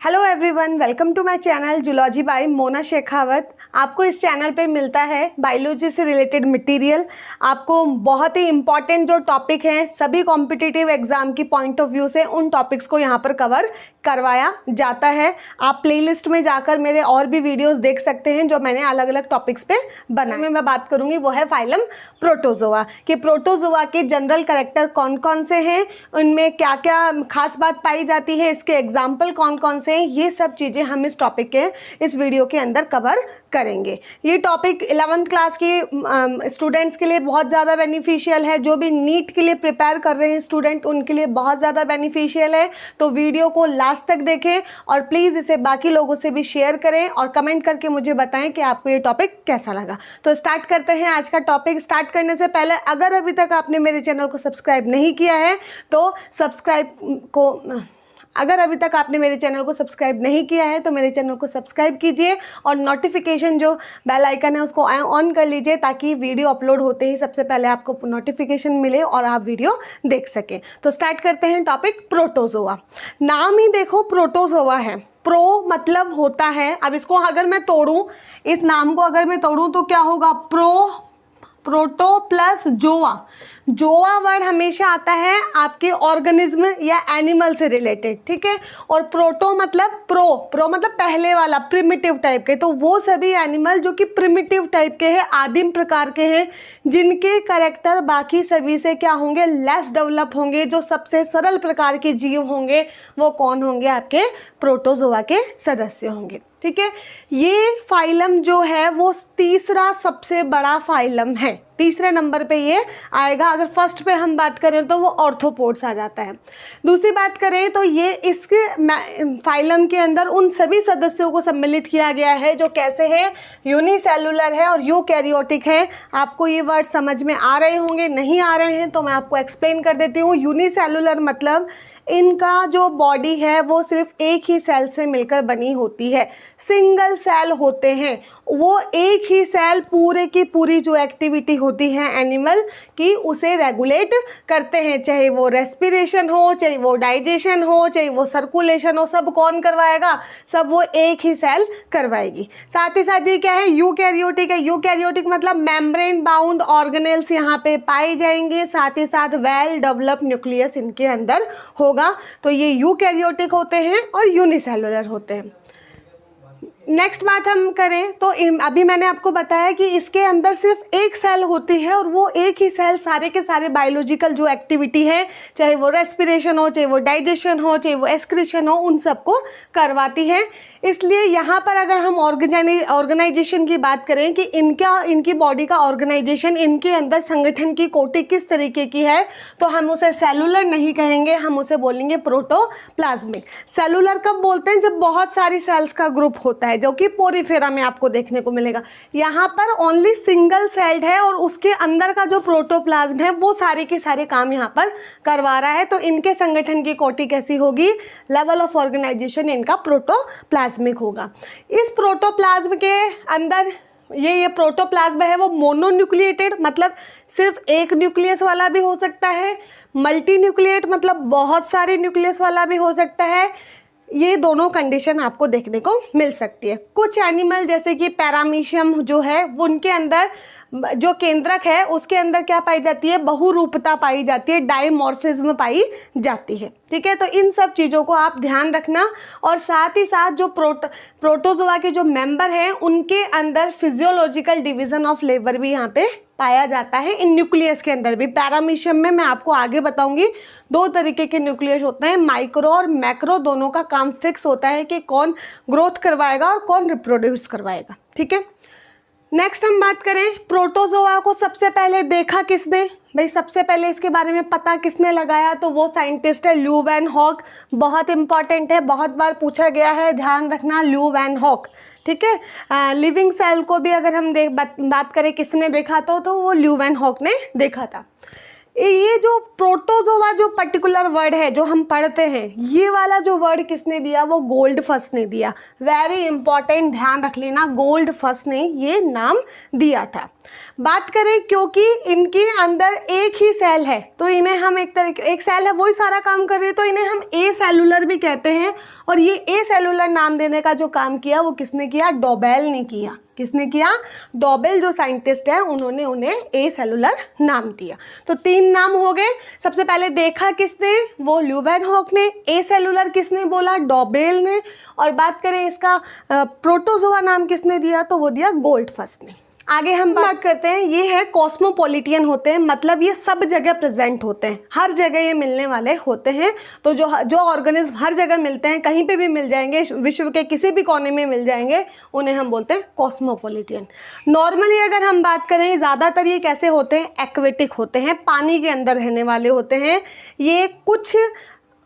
Hello everyone, welcome to my channel zoology by Mona Shekhawat. आपको इस channel पे मिलता है बायोलॉजी से रिलेटेड मटेरियल। आपको बहुत ही इंपॉर्टेंट जो टॉपिक हैं सभी कॉम्पिटिटिव एग्जाम की पॉइंट ऑफ व्यू से उन टॉपिक्स को यहाँ पर कवर करवाया जाता है। आप प्लेलिस्ट में जाकर मेरे और भी वीडियोस देख सकते हैं जो मैंने अलग अलग टॉपिक्स पे बनाए। मैं बात करूँगी वो है फाइलम प्रोटोजोआ कि प्रोटोजोआ के जनरल कैरेक्टर कौन कौन से हैं, उनमें क्या क्या खास बात पाई जाती है, इसके एग्जाम्पल कौन कौन से, ये सब चीज़ें हम इस टॉपिक के इस वीडियो के अंदर कवर करेंगे। ये टॉपिक 11th क्लास की स्टूडेंट्स के लिए बहुत ज़्यादा बेनिफिशियल है। जो भी नीट के लिए प्रिपेयर कर रहे हैं स्टूडेंट, उनके लिए बहुत ज़्यादा बेनिफिशियल है। तो वीडियो को लास्ट तक देखें और प्लीज़ इसे बाकी लोगों से भी शेयर करें और कमेंट करके मुझे बताएं कि आपको ये टॉपिक कैसा लगा। तो स्टार्ट करते हैं आज का टॉपिक। स्टार्ट करने से पहले अगर अभी तक आपने मेरे चैनल को सब्सक्राइब नहीं किया है तो अगर अभी तक आपने मेरे चैनल को सब्सक्राइब नहीं किया है तो मेरे चैनल को सब्सक्राइब कीजिए और नोटिफिकेशन जो बेल आइकन है उसको ऑन कर लीजिए ताकि वीडियो अपलोड होते ही सबसे पहले आपको नोटिफिकेशन मिले और आप वीडियो देख सकें। तो स्टार्ट करते हैं टॉपिक प्रोटोजोआ। नाम ही देखो प्रोटोजोआ है। प्रो मतलब होता है, अब इसको अगर मैं तोड़ूं, इस नाम को अगर मैं तोड़ूं तो क्या होगा, प्रोटो प्लस जोआ। जोआ वर्ड हमेशा आता है आपके ऑर्गेनिज्म या एनिमल से रिलेटेड, ठीक है। और प्रोटो मतलब प्रो मतलब पहले वाला, प्रिमिटिव टाइप के। तो वो सभी एनिमल जो कि प्रिमिटिव टाइप के हैं, आदिम प्रकार के हैं, जिनके कैरेक्टर बाकी सभी से क्या होंगे, लेस डेवलप होंगे। जो सबसे सरल प्रकार के जीव होंगे वो कौन होंगे, आपके प्रोटोजोआ के सदस्य होंगे, ठीक है। ये फाइलम जो है वो तीसरा सबसे बड़ा फाइलम है, तीसरे नंबर पे ये आएगा। अगर फर्स्ट पे हम बात करें तो वो ऑर्थ्रोपोड्स आ जाता है। दूसरी बात करें तो ये इसके फाइलम के अंदर उन सभी सदस्यों को सम्मिलित किया गया है जो कैसे हैं, यूनिसेलुलर है और यूकैरियोटिक है। आपको ये वर्ड समझ में आ रहे होंगे, नहीं आ रहे हैं तो मैं आपको एक्सप्लेन कर देती हूँ। यूनिसेलुलर मतलब इनका जो बॉडी है वो सिर्फ एक ही सेल से मिलकर बनी होती है, सिंगल सेल होते हैं। वो एक ही सेल पूरे की पूरी जो एक्टिविटी होती है एनिमल की उसे रेगुलेट करते हैं, चाहे वो रेस्पिरेशन हो, चाहे वो डाइजेशन हो, चाहे वो सर्कुलेशन हो, सब कौन करवाएगा, सब वो एक ही सेल करवाएगी। साथ ही साथ ये क्या है, यूकैरियोटिक है। यूकैरियोटिक मतलब मेम्ब्रेन बाउंड ऑर्गेनेल्स यहाँ पे पाए जाएंगे, साथ ही साथ वेल डेवलप न्यूक्लियस इनके अंदर होगा। तो ये यूकैरियोटिक होते हैं और यूनिसेलुलर होते हैं। नेक्स्ट बात हम करें तो अभी मैंने आपको बताया कि इसके अंदर सिर्फ एक सेल होती है और वो एक ही सेल सारे के सारे बायोलॉजिकल जो एक्टिविटी है, चाहे वो रेस्पिरेशन हो, चाहे वो डाइजेशन हो, चाहे वो एक्सक्रीशन हो, उन सबको करवाती है। इसलिए यहाँ पर अगर हम ऑर्गेनाइजेशन की बात करें कि इनकी बॉडी का ऑर्गेनाइजेशन, इनके अंदर संगठन की कोटि किस तरीके की है, तो हम उसे सेलुलर नहीं कहेंगे, हम उसे बोलेंगे प्रोटोप्लाज्मिक। सेलुलर कब बोलते हैं, जब बहुत सारी सेल्स का ग्रुप होता है, जो कि पोरीफेरा में आपको देखने को मिलेगा। यहाँ पर ओनली सिंगल सेल्ड है और उसके अंदर का जो प्रोटोप्लाज्म है वो सारे के सारे काम यहाँ पर करवा रहा है। तो इनके संगठन की कोटि कैसी होगी, लेवल ऑफ ऑर्गेनाइजेशन इनका प्रोटोप्लाज्मिक होगा। इस प्रोटोप्लाज्म के अंदर ये प्रोटोप्लाज्म है वो मोनोन्यूक्लिएटेड मतलब सिर्फ एक न्यूक्लियस वाला भी हो सकता है, मल्टी न्यूक्लिएट मतलब बहुत सारे न्यूक्लियस वाला भी हो सकता है। ये दोनों कंडीशन आपको देखने को मिल सकती है। कुछ एनिमल जैसे कि पैरामीशियम जो है उनके अंदर जो केंद्रक है उसके अंदर क्या पाई जाती है, बहुरूपता पाई जाती है, डायमॉर्फिज्म पाई जाती है, ठीक है। तो इन सब चीज़ों को आप ध्यान रखना। और साथ ही साथ जो प्रोटोजोआ के जो मेंबर हैं उनके अंदर फिजियोलॉजिकल डिवीजन ऑफ लेबर भी यहाँ पे पाया जाता है, इन न्यूक्लियस के अंदर भी। पैरामीशियम में मैं आपको आगे बताऊंगी, दो तरीके के न्यूक्लियस होते हैं, माइक्रो और मैक्रो। दोनों का काम फिक्स होता है कि कौन ग्रोथ करवाएगा और कौन रिप्रोड्यूस करवाएगा, ठीक है। नेक्स्ट हम बात करें, प्रोटोजोआ को सबसे पहले देखा किसने, भाई सबसे पहले इसके बारे में पता किसने लगाया, तो वो साइंटिस्ट है ल्यू वैन हॉक। बहुत इंपॉर्टेंट है, बहुत बार पूछा गया है, ध्यान रखना, ल्यू वैन हॉक, ठीक है। लिविंग सेल को भी अगर हम बात करें किसने देखा तो वो ल्यू वैन हॉक ने देखा था। ये जो प्रोटोजोआ जो पर्टिकुलर वर्ड है जो हम पढ़ते हैं, ये वाला जो वर्ड किसने दिया, वो गोल्डफस्ट ने दिया। वेरी इंपॉर्टेंट, ध्यान रख लेना, गोल्डफस्ट ने ये नाम दिया था। बात करें क्योंकि इनके अंदर एक ही सेल है तो इन्हें हम एक सेल है वही सारा काम कर रही है तो इन्हें हम ए सेलुलर भी कहते हैं। और ये ए सेलुलर नाम देने का जो काम किया वो किसने किया? डॉबेल ने किया। किसने किया? डॉबेल जो साइंटिस्ट है उन्होंने उन्हें ए सेलुलर नाम दिया। तो 3 नाम हो गए। सबसे पहले देखा किसने? वो ल्यूवेनहॉक ने। ए सेलुलर किसने बोला? डॉबेल ने। और बात करें इसका प्रोटोजोआ नाम किसने दिया? तो वो दिया गोल्डफस्ट ने। आगे हम बात करते हैं, ये है कॉस्मोपॉलिटियन होते हैं, मतलब ये सब जगह प्रेजेंट होते हैं, हर जगह ये मिलने वाले होते हैं। तो जो ऑर्गेनिज्म हर जगह मिलते हैं, कहीं पे भी मिल जाएंगे, विश्व के किसी भी कोने में मिल जाएंगे, उन्हें हम बोलते हैं कॉस्मोपॉलिटियन। नॉर्मली अगर हम बात करें ज़्यादातर ये कैसे होते हैं? एक्वेटिक होते हैं, पानी के अंदर रहने वाले होते हैं। ये कुछ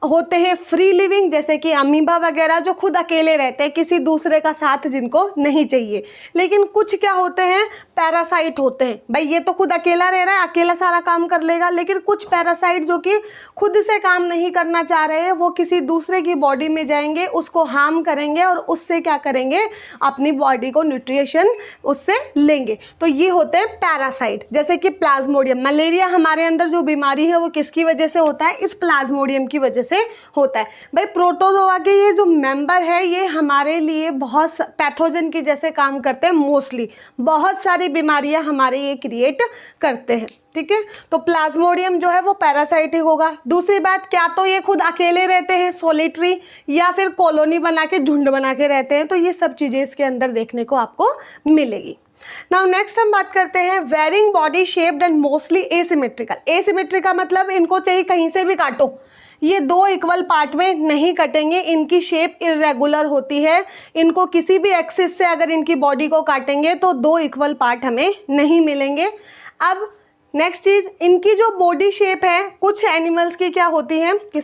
होते हैं फ्री लिविंग, जैसे कि अमीबा वगैरह जो खुद अकेले रहते हैं, किसी दूसरे का साथ जिनको नहीं चाहिए। लेकिन कुछ क्या होते हैं? पैरासाइट होते हैं। भाई ये तो खुद अकेला रह रहा है, अकेला सारा काम कर लेगा। लेकिन कुछ पैरासाइट जो कि खुद से काम नहीं करना चाह रहे हैं, वो किसी दूसरे की बॉडी में जाएंगे, उसको हार्म करेंगे और उससे क्या करेंगे? अपनी बॉडी को न्यूट्रिशन उससे लेंगे। तो ये होते हैं पैरासाइट। जैसे कि प्लाज्मोडियम, मलेरिया हमारे अंदर जो बीमारी है वो किसकी वजह से होता है? इस प्लाज्मोडियम की वजह से होता है। भाई प्रोटोजोआ के ये जो मेंबर है ये हमारे लिए बहुत पैथोजन की जैसे काम करते हैं। मोस्टली बहुत सारी बीमारियां हमारे ये क्रिएट करते हैं। ठीक है, तो प्लाज्मोडियम जो है वो पैरासाइटिक होगा। दूसरी बात, क्या तो ये खुद अकेले रहते हैं सोलिटरी, या फिर कॉलोनी बना के झुंड बना के रहते हैं। तो ये सब चीज़ें इसके अंदर देखने को आपको मिलेगी। नाउ नेक्स्ट हम बात करते हैं varying body shaped and mostly asymmetrical. Asymmetric का मतलब इनको चाहिए कहीं से भी काटो, ये 2 इक्वल पार्ट में नहीं कटेंगे, इनकी शेप इरेगुलर होती है। इनको किसी भी एक्सिस से अगर इनकी बॉडी को काटेंगे तो 2 इक्वल पार्ट हमें नहीं मिलेंगे। अब नेक्स्ट चीज़, इनकी जो बॉडी शेप है, कुछ एनिमल्स की क्या होती है कि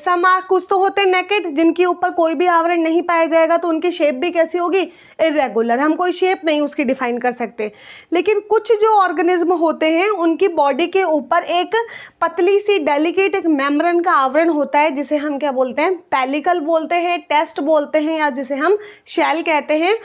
कुछ तो होते हैं नेकेड, जिनके ऊपर कोई भी आवरण नहीं पाया जाएगा, तो उनकी शेप भी कैसी होगी? इरेगुलर। हम कोई शेप नहीं उसकी डिफाइन कर सकते। लेकिन कुछ जो ऑर्गेनिज्म होते हैं उनकी बॉडी के ऊपर एक पतली सी डेलिकेट एक मेम्ब्रेन का आवरण होता है, जिसे हम क्या बोलते हैं? पेलिकल बोलते हैं, टेस्ट बोलते हैं, या जिसे हम शेल कहते हैं।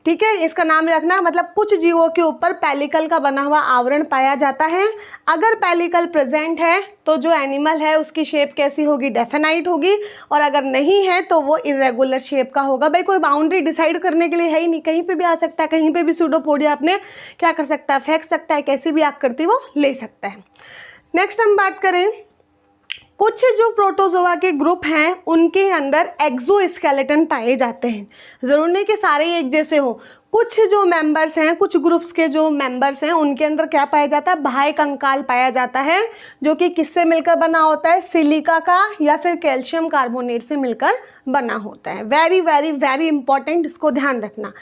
ठीक है, इसका नाम रखना। मतलब कुछ जीवों के ऊपर पेलिकल का बना हुआ आवरण पाया जाता है। अगर पेलिकल प्रेजेंट है तो जो एनिमल है उसकी शेप कैसी होगी? डेफिनाइट होगी। और अगर नहीं है तो वो इरेगुलर शेप का होगा। भाई कोई बाउंड्री डिसाइड करने के लिए है ही नहीं, कहीं पे भी आ सकता है, कहीं पे भी सूडोपोडिया अपने क्या कर सकता है? फेंक सकता है, कैसी भी आकृति वो ले सकता है। नेक्स्ट हम बात करें, कुछ जो प्रोटोजोआ के ग्रुप हैं उनके अंदर एक्सोस्केलेटन पाए जाते हैं। ज़रूर नहीं कि सारे एक जैसे हो, कुछ जो मेंबर्स हैं, कुछ ग्रुप्स के जो मेंबर्स हैं उनके अंदर क्या पाया जाता है? बाह्य कंकाल पाया जाता है, जो कि किससे मिलकर बना होता है? सिलिका का या फिर कैल्शियम कार्बोनेट से मिलकर बना होता है। वेरी वेरी वेरी इंपॉर्टेंट, इसको ध्यान रखना।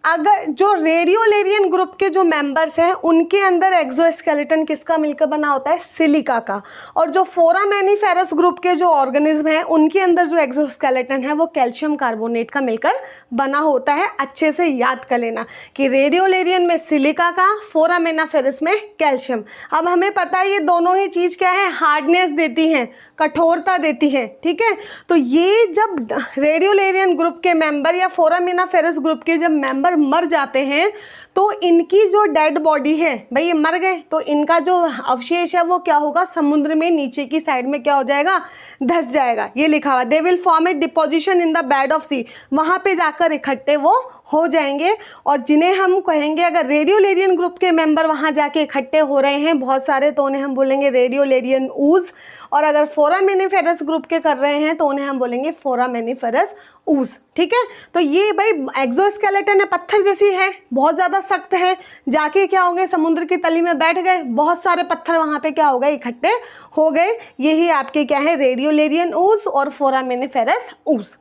अगर जो रेडियोलेरियन ग्रुप के जो मेंबर्स हैं उनके अंदर एक्सोस्केलेटन किसका मिलकर बना होता है? सिलिका का। और जो फोरामेनिफेरस ग्रुप के जो ऑर्गेनिज्म हैं उनके अंदर जो एक्सोस्केलेटन है वो कैल्शियम कार्बोनेट का मिलकर बना होता है। अच्छे से याद कर लेना कि रेडियोलेरियन में सिलिका का, फोरामेनिफेरस में कैल्शियम। अब हमें पता है ये दोनों ही चीज़ क्या है? हार्डनेस देती हैं, कठोरता देती है। ठीक है, तो ये जब रेडियोलेरियन ग्रुप के मेंबर या फोरामेनिफेरस ग्रुप के जब मेंबर मर जाते हैं तो इनकी जो डेड बॉडी है, भाई ये मर गए, तो इनका जो अवशेष है वो क्या होगा? समुद्र में नीचे की साइड में क्या हो जाएगा? धंस जाएगा। ये लिखा हुआ, they will form a deposition in the bed of sea. वहाँ पे जाकर इकट्ठे वो हो जाएंगे। और जिन्हें हम कहेंगे, अगर रेडियोलेरियन ग्रुप के मेंबर वहाँ जाके इकट्ठे हो रहे हैं बहुत सारे, तो उन्हें हम बोलेंगे रेडियोलेरियन ऊज। और अगर फोरामेनिफेरस ग्रुप के कर रहे हैं तो उन्हें हम बोलेंगे फोरामेनिफेरस ऊज। ठीक है, तो ये भाई एक्सोस्केलेटन है, पत्थर जैसी है, बहुत ज़्यादा सख्त है। जाके क्या हो गए? समुद्र की तली में बैठ गए, बहुत सारे पत्थर वहाँ पे क्या हो गए? इकट्ठे हो गए। यही आपके क्या है? रेडियोलेरियन ऊज और फोरामेनिफेरस ऊज।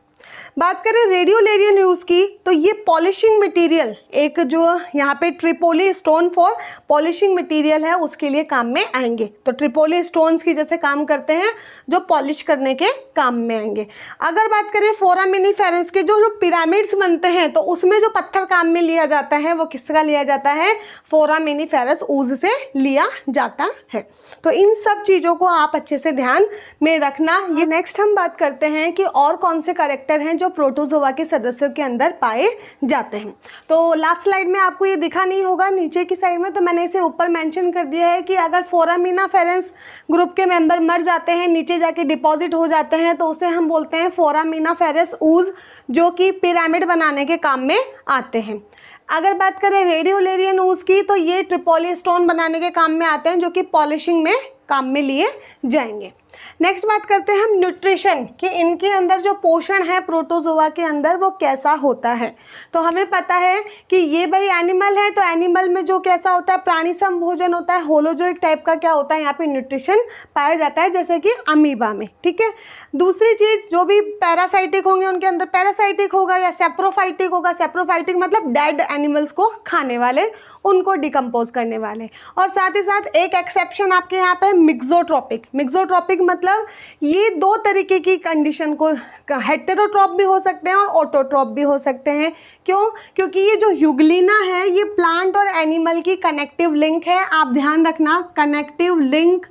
बात करें रेडियोलेरियन यूज़ की, तो ये पॉलिशिंग मटेरियल, एक जो यहाँ पे Tripoli stone for polishing material है उसके लिए काम में आएंगे। तो ट्रिपोली स्टोन्स की जैसे काम करते हैं, जो पॉलिश करने के काम में आएंगे। अगर बात करें फोरामेनिफेरस के जो पिरामिड्स बनते हैं तो उसमें जो पत्थर काम में लिया जाता है वो किसका लिया जाता है? फोरामेनिफेरस ऊज से लिया जाता है। तो इन सब चीज़ों को आप अच्छे से ध्यान में रखना। ये नेक्स्ट हम बात करते हैं कि और कौन से कैरेक्टर हैं जो प्रोटोजोआ के सदस्यों के अंदर पाए जाते हैं। तो लास्ट स्लाइड में आपको ये दिखा नहीं होगा नीचे की साइड में, तो मैंने इसे ऊपर मेंशन कर दिया है कि अगर फोरामिनाफेरेंस ग्रुप के मेंबर मर जाते हैं, नीचे जाके डिपॉजिट हो जाते हैं, तो उसे हम बोलते हैं फोरामिनाफेरस ooze, जो कि पिरामिड बनाने के काम में आते हैं। अगर बात करें रेडियोलेरियन ooze की, तो ये ट्रिपोली स्टोन बनाने के काम में आते हैं, जो कि पॉलिशिंग में काम में लिए जाएंगे। नेक्स्ट बात करते हैं हम न्यूट्रिशन कि इनके अंदर जो पोषण है प्रोटोजोआ के अंदर वो कैसा होता है। तो हमें पता है कि ये भाई एनिमल है, तो एनिमल में जो कैसा होता है, प्राणी समभोजन होता है, होलोजोइक टाइप का क्या होता है, यहाँ पे न्यूट्रिशन पाया जाता है, जैसे कि अमीबा में। ठीक है, दूसरी चीज़ जो भी पैरासाइटिक होंगे उनके अंदर पैरासाइटिक होगा या सेप्रोफाइटिक होगा। सेप्रोफाइटिक मतलब डेड एनिमल्स को खाने वाले, उनको डिकम्पोज करने वाले। और साथ ही साथ एक एक्सेप्शन आपके यहाँ पे मिक्सोट्रॉपिक। मिक्सोट्रॉपिक मतलब ये दो तरीके की कंडीशन को, हेटेरोट्रॉप भी हो सकते हैं और ऑटोट्रॉप भी हो सकते हैं। क्यों? क्योंकि ये जो यूग्लिना है ये प्लांट और एनिमल की कनेक्टिव लिंक है। आप ध्यान रखना, connective link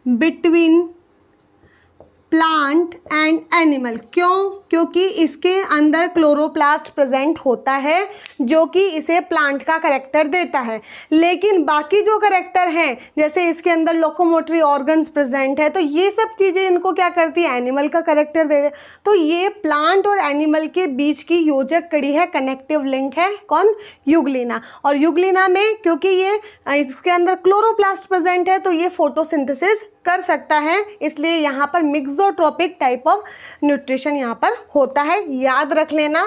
between plant and animal. क्यों? क्योंकि इसके अंदर क्लोरोप्लास्ट प्रेजेंट होता है जो कि इसे प्लांट का करैक्टर देता है। लेकिन बाकी जो करैक्टर हैं, जैसे इसके अंदर लोकोमोटरी ऑर्गन्स प्रेजेंट है, तो ये सब चीज़ें इनको क्या करती है, एनिमल का करैक्टर दे रहे। तो ये प्लांट और एनिमल के बीच की योजक कड़ी है, कनेक्टिव लिंक है। कौन? यूग्लिना। और यूग्लिना में क्योंकि ये इसके अंदर क्लोरोप्लास्ट प्रेजेंट है तो ये फोटोसिंथेसिस कर सकता है, इसलिए यहाँ पर मिक्सोट्रॉपिक टाइप ऑफ न्यूट्रिशन यहाँ पर होता है। याद रख लेना,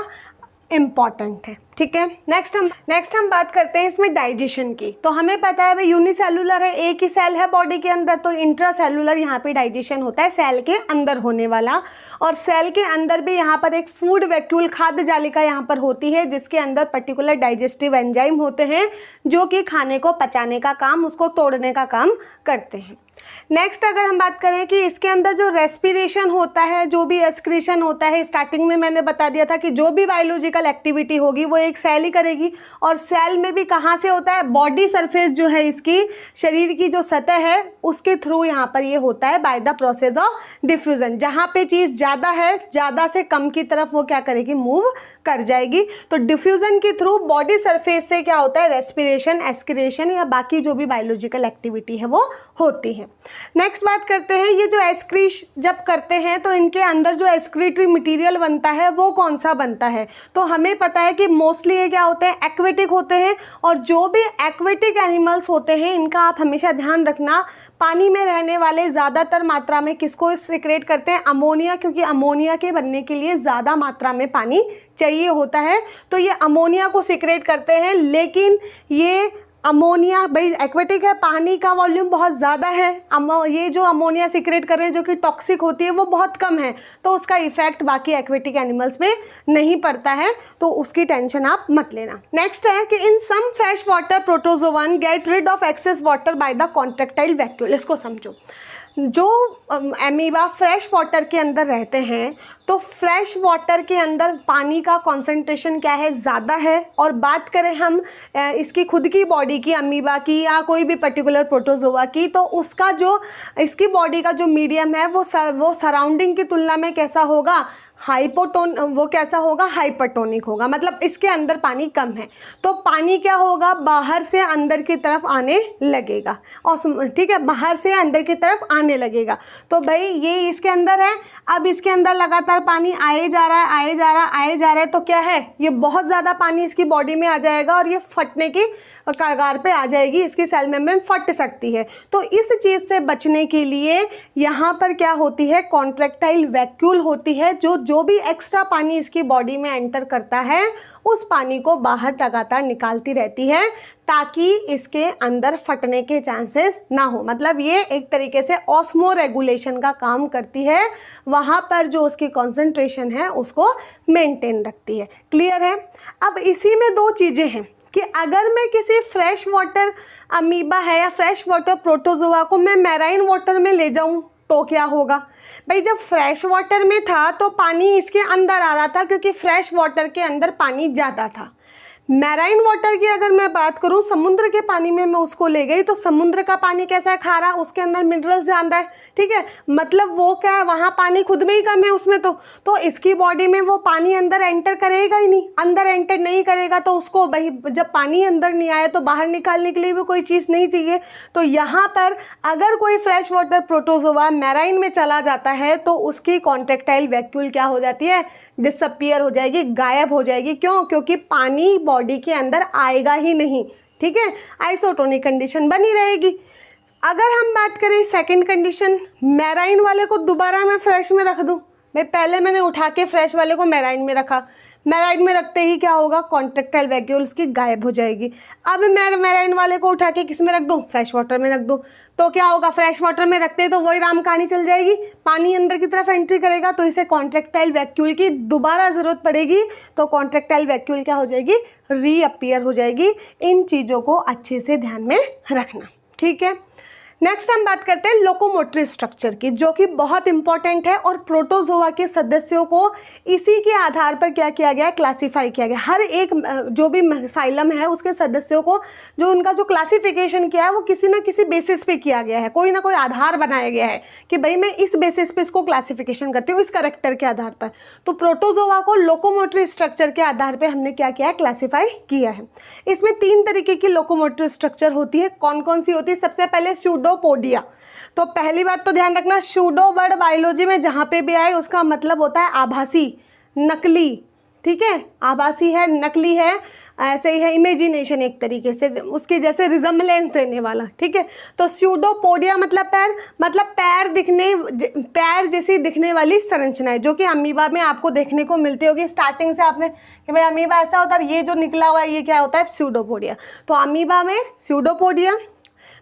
इम्पॉर्टेंट है। ठीक है, नेक्स्ट हम बात करते हैं इसमें डाइजेशन की। तो हमें पता है भाई यूनिसेलुलर है, एक ही सेल है बॉडी के अंदर, तो इंट्रासेलुलर यहाँ पे डाइजेशन होता है, सेल के अंदर होने वाला। और सेल के अंदर भी यहाँ पर एक फूड वैक्यूल, खाद्य जालिका यहाँ पर होती है, जिसके अंदर पर्टिकुलर डाइजेस्टिव एंजाइम होते हैं जो कि खाने को पचाने का काम, उसको तोड़ने का काम करते हैं। नेक्स्ट अगर हम बात करें कि इसके अंदर जो रेस्पिरेशन होता है, जो भी एक्सक्रीशन होता है, स्टार्टिंग में मैंने बता दिया था कि जो भी बायोलॉजिकल एक्टिविटी होगी वो एक सेल ही करेगी। और सेल में भी कहाँ से होता है, बॉडी सरफेस जो है इसकी, शरीर की जो सतह है उसके थ्रू यहाँ पर ये होता है by the process of diffusion. जहाँ पे चीज़ ज़्यादा है, ज़्यादा से कम की तरफ वो क्या करेगी, मूव कर जाएगी। तो डिफ्यूजन के थ्रू बॉडी सरफेस से क्या होता है, रेस्पिरेशन, एक्सक्रीशन या बाकी जो भी बायोलॉजिकल एक्टिविटी है वो होती है। नेक्स्ट बात करते हैं, ये जो एक्सक्रीश जब करते हैं तो इनके अंदर जो एक्सक्रीटरी मटेरियल बनता है वो कौन सा बनता है। तो हमें पता है कि मोस्टली ये क्या होते हैं, एक्वेटिक होते हैं। और जो भी एक्वेटिक एनिमल्स होते हैं इनका आप हमेशा ध्यान रखना, पानी में रहने वाले ज़्यादातर मात्रा में किसको सिक्रेट करते हैं, अमोनिया, क्योंकि अमोनिया के बनने के लिए ज़्यादा मात्रा में पानी चाहिए होता है, तो ये अमोनिया को सिक्रेट करते हैं। लेकिन ये अमोनिया भाई एक्वेटिक है, पानी का वॉल्यूम बहुत ज़्यादा है, ये जो अमोनिया सिक्रेट कर रहे हैं जो कि टॉक्सिक होती है वो बहुत कम है, तो उसका इफेक्ट बाकी एक्वेटिक एनिमल्स में नहीं पड़ता है, तो उसकी टेंशन आप मत लेना। नेक्स्ट है कि in some fresh water protozoan get rid of excess water by the contractile vacuole. इसको समझो, जो एमीबा फ्रेश वाटर के अंदर रहते हैं तो फ्रेश वाटर के अंदर पानी का कॉन्सेंट्रेशन क्या है, ज़्यादा है। और बात करें हम इसकी खुद की बॉडी की, अमीबा की या कोई भी पर्टिकुलर प्रोटोजोआ की, तो उसका जो इसकी बॉडी का जो मीडियम है वो सराउंडिंग की तुलना में कैसा होगा, वो कैसा होगा, हाइपरटोनिक होगा, मतलब इसके अंदर पानी कम है, तो पानी क्या होगा, बाहर से अंदर की तरफ आने लगेगा। और ठीक है, बाहर से अंदर की तरफ आने लगेगा। तो भाई ये इसके अंदर है, अब इसके अंदर लगातार पानी आए जा रहा है, आए जा रहा है, आए जा रहा है, तो क्या है, ये बहुत ज़्यादा पानी इसकी बॉडी में आ जाएगा और ये फटने की कगार पे आ जाएगी, इसकी सेल मेम्ब्रेन फट सकती है। तो इस चीज़ से बचने के लिए यहाँ पर क्या होती है, कॉन्ट्रैक्टाइल वैक्यूल होती है, जो भी एक्स्ट्रा पानी इसकी बॉडी में एंटर करता है उस पानी को बाहर लगातार निकालती रहती है ताकि इसके अंदर फटने के चांसेस ना हो। मतलब ये एक तरीके से ऑस्मो रेगुलेशन का काम करती है, वहाँ पर जो उसकी कॉन्सेंट्रेशन है उसको मेंटेन रखती है। क्लियर है? अब इसी में दो चीज़ें हैं कि अगर मैं किसी फ्रेश वाटर अमीबा है या फ्रेश वाटर प्रोटोजोआ को मैं मैराइन वाटर में ले जाऊँ तो क्या होगा। भाई जब फ्रेश वाटर में था तो पानी इसके अंदर आ रहा था क्योंकि फ्रेश वाटर के अंदर पानी ज़्यादा था। मैराइन वाटर की अगर मैं बात करूं, समुद्र के पानी में मैं उसको ले गई तो समुद्र का पानी कैसा है, खारा, उसके अंदर मिनरल्स ज़्यादा है, ठीक है, मतलब वो क्या है, वहाँ पानी खुद में ही कम है उसमें, तो इसकी बॉडी में वो पानी अंदर एंटर करेगा ही नहीं, अंदर एंटर नहीं करेगा तो उसको भाई जब पानी अंदर नहीं आया तो बाहर निकालने के लिए भी कोई चीज़ नहीं चाहिए। तो यहाँ पर अगर कोई फ्रेश वाटर प्रोटोजोआ मैराइन में चला जाता है तो उसकी कॉन्ट्रेक्टाइल वैक्यूल क्या हो जाती है, डिसअपीयर हो जाएगी, गायब हो जाएगी। क्यों? क्योंकि पानी बॉडी के अंदर आएगा ही नहीं, ठीक है, आइसोटोनिक कंडीशन बनी रहेगी। अगर हम बात करें सेकंड कंडीशन, मैराइन वाले को दोबारा मैं फ्रेश में रख दूं, भाई पहले मैंने उठा के फ्रेश वाले को मैराइन में रखा, मैराइन में रखते ही क्या होगा, कॉन्ट्रेक्टाइल वैक्यूल्स की गायब हो जाएगी। अब मैं मैराइन वाले को उठा के किस में रख दूं, फ्रेश वाटर में रख दूं, तो क्या होगा, फ्रेश वाटर में रखते तो वही राम कहानी चल जाएगी, पानी अंदर की तरफ एंट्री करेगा तो इसे कॉन्ट्रेक्टाइल वैक्यूल की दोबारा ज़रूरत पड़ेगी, तो कॉन्ट्रेक्टाइल वैक्यूल क्या हो जाएगी, रीअपीयर हो जाएगी। इन चीज़ों को अच्छे से ध्यान में रखना, ठीक है। नेक्स्ट हम बात करते हैं लोकोमोटरी स्ट्रक्चर की, जो कि बहुत इंपॉर्टेंट है और प्रोटोजोआ के सदस्यों को इसी के आधार पर क्या किया गया है, क्लासीफाई किया गया। हर एक जो भी फाइलम है उसके सदस्यों को जो उनका जो क्लासिफिकेशन किया है वो किसी ना किसी बेसिस पे किया गया है, कोई ना कोई आधार बनाया गया है कि भाई मैं इस बेसिस पे इसको क्लासिफिकेशन करती हूँ, इस करेक्टर के आधार पर। तो प्रोटोजोआ को लोकोमोटरी स्ट्रक्चर के आधार पर हमने क्या किया है, क्लासीफाई किया है। इसमें 3 तरीके की लोकोमोटरी स्ट्रक्चर होती है। कौन कौन सी होती है? सबसे पहले स्यूडोपोडिया। तो पहली बात तो ध्यान रखना, स्यूडो वर्ड बायोलॉजी में जहाँ पे भी आए उसका मतलब होता है आभासी, नकली, ठीक है, आभासी है, नकली है, ऐसे ही है इमेजिनेशन, एक तरीके से उसके जैसे रिजम्बलेंस देने वाला, ठीक है। तो स्यूडोपोडिया मतलब पैर जैसी दिखने वाली संरचना है, जो कि अमीबा में आपको देखने को मिलती होगी। स्टार्टिंग से आपने कि भाई अमीबा ऐसा होता है, ये जो निकला हुआ है ये क्या होता है, स्यूडोपोडिया। तो अमीबा में स्यूडोपोडिया।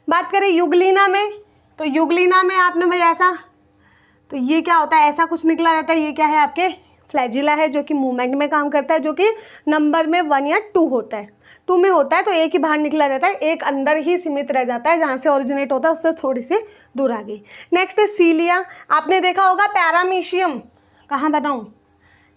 बात करें यूग्लिना में, तो यूग्लिना में आपने भाई ऐसा, तो ये क्या होता है, ऐसा कुछ निकला रहता है, ये क्या है, आपके फ्लैजिला है, जो कि मूवमेंट में काम करता है, जो कि नंबर में 1 या 2 होता है, 2 में होता है, तो एक ही बाहर निकला रहता है, एक अंदर ही सीमित रह जाता है, जहाँ से ओरिजिनेट होता है उससे थोड़ी सी दूर आ गई। नेक्स्ट है सीलिया। आपने देखा होगा पैरामीशियम, कहाँ बनाऊँ,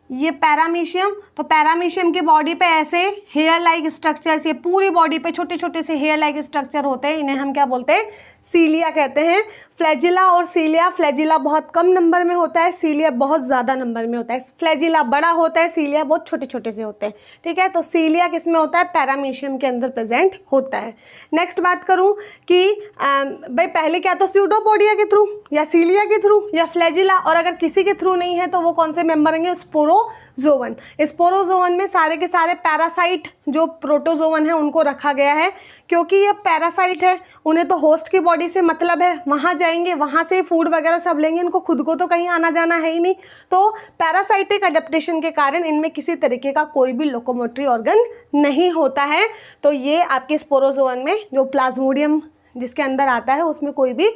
ये पैरामीशियम। तो पैरामीशियम की बॉडी पे ऐसे हेयर लाइक स्ट्रक्चर्स, ये पूरी बॉडी पे छोटे छोटे से हेयर लाइक स्ट्रक्चर होते हैं, इन्हें हम क्या बोलते हैं, सीलिया कहते हैं। फ्लैजिला और सीलिया, फ्लैजिला बहुत कम नंबर में होता है, सीलिया बहुत ज़्यादा नंबर में होता है। फ्लैजिला बड़ा होता है, सीलिया बहुत छोटे छोटे से होते हैं, ठीक है। तो सीलिया किस में होता है, पैरामीशियम के अंदर प्रेजेंट होता है। नेक्स्ट बात करूँ कि भाई पहले क्या, तो स्यूडोपोडिया के थ्रू या सीलिया के थ्रू या फ्लैजिला, और अगर किसी के थ्रू नहीं है तो वो कौन से मेंबर होंगे, स्पोरोजोवन। स्पोरोजोवन में सारे के सारे पैरासाइट जो प्रोटोजोवन है उनको रखा गया है, क्योंकि ये पैरासाइट है, उन्हें तो होस्ट की बॉडी से मतलब है, वहाँ जाएंगे, वहाँ से फूड वगैरह सब लेंगे, इनको खुद को तो कहीं आना जाना है ही नहीं। तो पैरासाइटिक अडेप्टेशन के कारण इनमें किसी तरीके का कोई भी लोकोमोटरी ऑर्गन नहीं होता है। तो ये आपके स्पोरोजोवन में जो प्लाज्मोडियम जिसके अंदर आता है उसमें कोई भी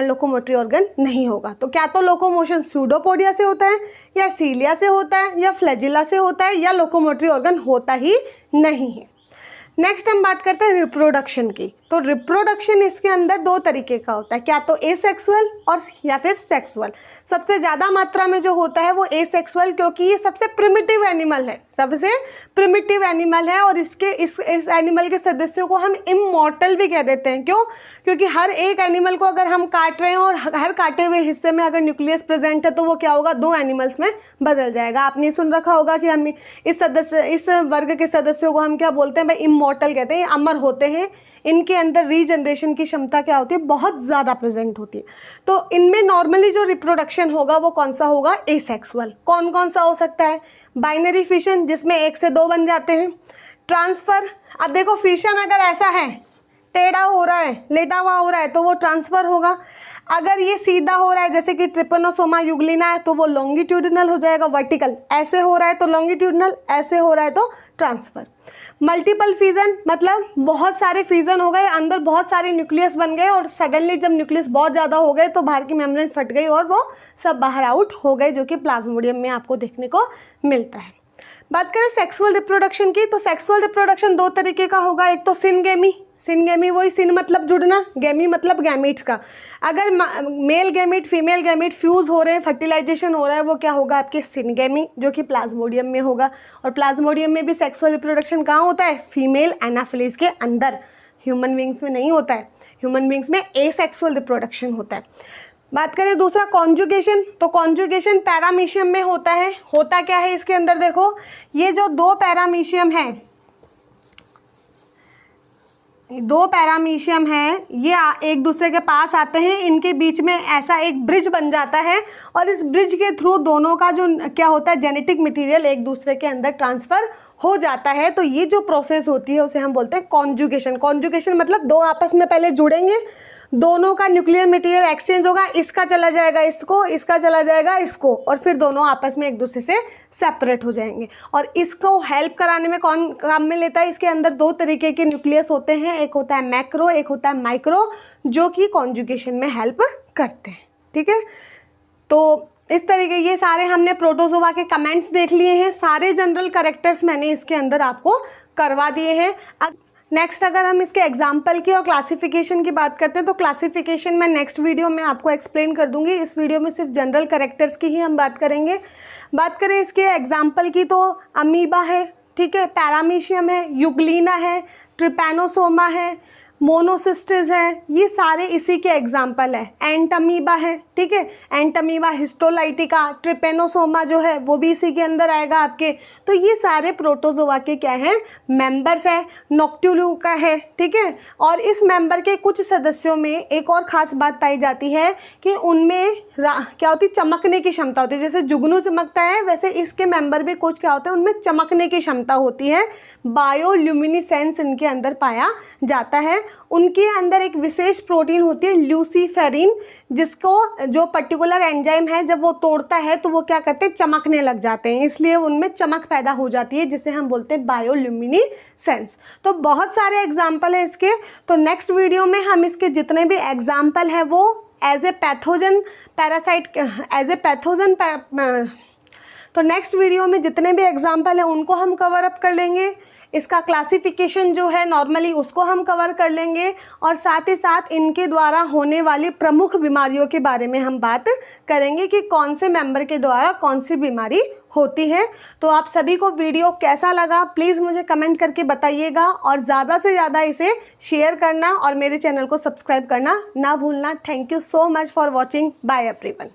लोकोमोटरी ऑर्गन नहीं होगा। तो क्या तो लोकोमोशन स्यूडोपोडिया से होता है, या सीलिया से होता है, या फ्लैजिला से होता है, या लोकोमोटरी ऑर्गन होता ही नहीं है। नेक्स्ट हम बात करते हैं रिप्रोडक्शन की। तो रिप्रोडक्शन इसके अंदर 2 तरीके का होता है, क्या तो एसेक्सुअल और या फिर सेक्सुअल। सबसे ज़्यादा मात्रा में जो होता है वो एसेक्सुअल, क्योंकि ये सबसे प्रिमिटिव एनिमल है, सबसे प्रिमिटिव एनिमल है, और इस एनिमल के सदस्यों को हम इमॉर्टल भी कह देते हैं। क्यों? क्योंकि हर एक एनिमल को अगर हम काट रहे हैं और हर काटे हुए हिस्से में अगर न्यूक्लियस प्रेजेंट है तो वो क्या होगा, 2 एनिमल्स में बदल जाएगा। आपने सुन रखा होगा कि हम इस वर्ग के सदस्यों को हम क्या बोलते हैं, भाई इमॉर्टल कहते हैं, ये अमर होते हैं, इनके अंदर रीजनरेशन की क्षमता क्या होती है, बहुत ज़्यादा प्रेजेंट होती है। तो इनमें नॉर्मली जो रिप्रोडक्शन होगा वो कौन सा होगा, एसेक्सुअल। कौन कौन सा हो सकता है, बाइनरी फिशन जिसमें 1 से 2 बन जाते हैं, ट्रांसफ़र। अब देखो फिशन अगर ऐसा है, टेढ़ा हो रहा है, लेटा हुआ हो रहा है, तो वो ट्रांसफ़र होगा। अगर ये सीधा हो रहा है जैसे कि ट्रिपनोसोमा यूग्लिना है तो वो लॉन्गिट्यूडिनल हो जाएगा, वर्टिकल। ऐसे हो रहा है तो लॉन्गिट्यूडिनल, ऐसे हो रहा है तो ट्रांसफ़र। मल्टीपल फिजन मतलब बहुत सारे फिजन हो गए, अंदर बहुत सारे न्यूक्लियस बन गए, और सडनली जब न्यूक्लियस बहुत ज़्यादा हो गए तो बाहर की मेम्ब्रेन फट गई और वो सब बाहर आउट हो गए, जो कि प्लाज्मोडियम में आपको देखने को मिलता है। बात करें सेक्सुअल रिप्रोडक्शन की, तो सेक्सुअल रिप्रोडक्शन 2 तरीके का होगा, एक तो सिनगेमी, सिनगेमी, वही सिन मतलब जुड़ना, गेमी मतलब गैमीट्स का। अगर male gamete female gamete fuse हो रहे हैं, फर्टिलाइजेशन हो रहा है, वो क्या होगा आपके सिनगेमी, जो कि प्लाज्मोडियम में होगा। और प्लाज्मोडियम में भी सेक्सुअल रिप्रोडक्शन कहाँ होता है? फीमेल एनाफिलीज के अंदर, ह्यूमन बींग्स में नहीं होता है। ह्यूमन बींग्स में एसेक्सुअल रिप्रोडक्शन होता है। बात करें दूसरा कॉन्जुगेशन, तो कॉन्जुगेशन पैरामीशियम में होता है। होता क्या है इसके अंदर? देखो, ये जो दो पैरामीशियम है, दो पैरामीशियम हैं, ये एक दूसरे के पास आते हैं, इनके बीच में ऐसा एक ब्रिज बन जाता है और इस ब्रिज के थ्रू दोनों का जो क्या होता है, जेनेटिक मटेरियल एक दूसरे के अंदर ट्रांसफ़र हो जाता है। तो ये जो प्रोसेस होती है उसे हम बोलते हैं कॉन्जुगेशन। कॉन्जुगेशन मतलब दो आपस में पहले जुड़ेंगे, दोनों का न्यूक्लियर मटेरियल एक्सचेंज होगा, इसका चला जाएगा इसको, इसका चला जाएगा इसको, और फिर दोनों आपस में एक दूसरे से सेपरेट हो जाएंगे। और इसको हेल्प कराने में कौन काम में लेता है? इसके अंदर दो तरीके के न्यूक्लियस होते हैं, एक होता है मैक्रो, एक होता है माइक्रो, जो कि कॉन्जुगेशन में हेल्प करते हैं। ठीक है, तो इस तरीके ये सारे हमने प्रोटोजोआ के कमेंट्स देख लिए हैं, सारे जनरल कैरेक्टर्स मैंने इसके अंदर आपको करवा दिए हैं। नेक्स्ट अगर हम इसके एग्जाम्पल की और क्लासिफिकेशन की बात करते हैं, तो क्लासिफिकेशन मैं नेक्स्ट वीडियो में आपको एक्सप्लेन कर दूंगी। इस वीडियो में सिर्फ जनरल कैरेक्टर्स की ही हम बात करेंगे। बात करें इसके एग्जाम्पल की, तो अमीबा है, ठीक है, पैरामीशियम है, यूग्लिना है, ट्रिपैनोसोमा है, मोनोसिस्टिस है, ये सारे इसी के एग्जाम्पल है। एंटमीबा है, ठीक है, एंटमीबा, हिस्टोलाइटिका, ट्रिपेनोसोमा जो है वो भी इसी के अंदर आएगा आपके। तो ये सारे प्रोटोजोआ के क्या हैं? मेंबर्स है। नॉक्टिलुका है, ठीक है। और इस मेंबर के कुछ सदस्यों में एक और ख़ास बात पाई जाती है कि उनमें क्या होती है? चमकने की क्षमता होती है। जैसे जुगनू चमकता है, वैसे इसके मेंबर भी कुछ क्या होता है, उनमें चमकने की क्षमता होती है। बायोल्यूमिनिसेंस इनके अंदर पाया जाता है। उनके अंदर एक विशेष प्रोटीन होती है ल्यूसीफेरिन, जिसको जो पर्टिकुलर एंजाइम है जब वो तोड़ता है तो वो क्या करते हैं? चमकने लग जाते हैं, इसलिए उनमें चमक पैदा हो जाती है, जिसे हम बोलते हैं बायोल्यूमिनिसेंस। तो बहुत सारे एग्जाम्पल है इसके। तो नेक्स्ट वीडियो में हम इसके जितने भी एग्जाम्पल है वो एज ए पैथोजन पैरासाइट, तो नेक्स्ट वीडियो में जितने भी एग्जाम्पल हैं उनको हम कवर अप कर लेंगे। इसका क्लासिफिकेशन जो है नॉर्मली उसको हम कवर कर लेंगे, और साथ ही साथ इनके द्वारा होने वाली प्रमुख बीमारियों के बारे में हम बात करेंगे कि कौन से मेंबर के द्वारा कौन सी बीमारी होती है। तो आप सभी को वीडियो कैसा लगा प्लीज़ मुझे कमेंट करके बताइएगा, और ज़्यादा से ज़्यादा इसे शेयर करना और मेरे चैनल को सब्सक्राइब करना ना भूलना। Thank you so much for watching. Bye everyone.